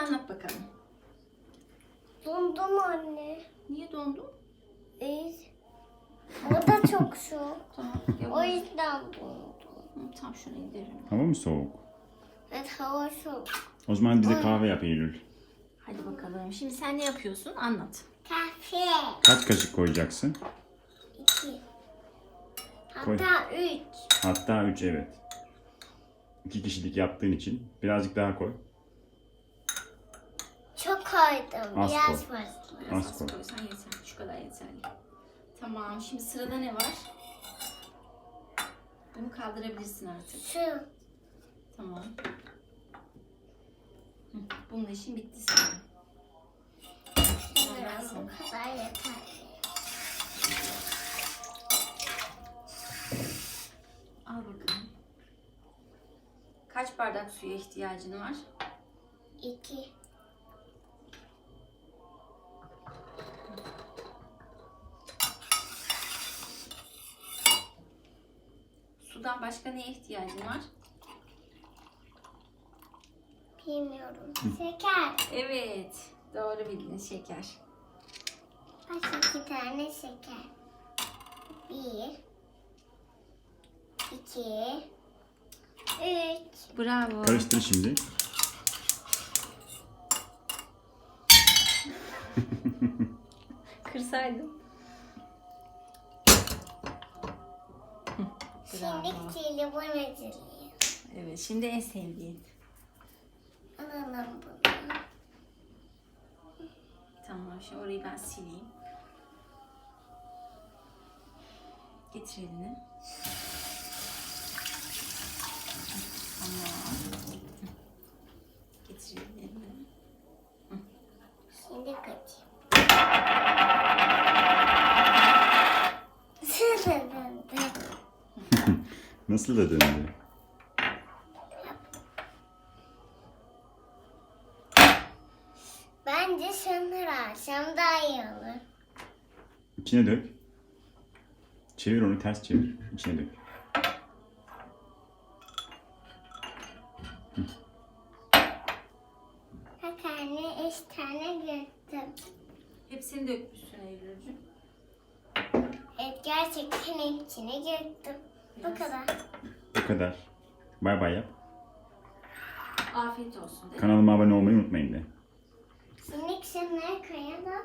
anlat bakalım. Dondum anne. Niye dondun? O da çok soğuk. Tamam. O yüzden dondum. Tam şunu indirelim. Hava mı soğuk? Evet, hava soğuk. O zaman bize kahve yap Eylül. Hadi bakalım. Şimdi sen ne yapıyorsun? Anlat. Kahve. Kaç kaşık koyacaksın? 2. Koy. Hatta 3. Hatta 3, evet. 2 kişilik yaptığın için birazcık daha koy. Çok koydum. Az Biraz koy. fazla. Biraz Az az koy. koysan yeter. Şu kadar yeterli. Tamam. Şimdi sırada ne var? Bunu kaldırabilirsin artık. Su. Tamam. Hı, bunun işin bitti senin. Biraz bu kadar yeter. Al bakalım. Kaç bardak suya ihtiyacın var? 2. Sudan başka neye ihtiyacın var? Bilmiyorum. Şeker. Evet. Doğru bildin, şeker. Başka 2 tane şeker. 1. 2. 3. Bravo. Karıştır şimdi. Kırsaydın. Bravo. Şimdi jelibon hazırlayayım. Evet, şimdi en sevdiğin. Alalım bunu. Tamam, şimdi orayı ben sileyim. Getir elini. Tamam. Getir elini. Şimdi kaçayım. Nasıl da döndü? Bence şunları alsam daha iyi olur. İçine dök. Çevir onu, ters çevir. İçine dök. Bak anne 3 tane gördüm. Hepsini dökmüşsün Eylül'cüğüm. Evet, gerçekten hepsini gördüm. Bu kadar. Bu kadar. Bay bay yap. Afiyet olsun. De. Kanalıma abone olmayı unutmayın de. Şimdi şunları koyalım.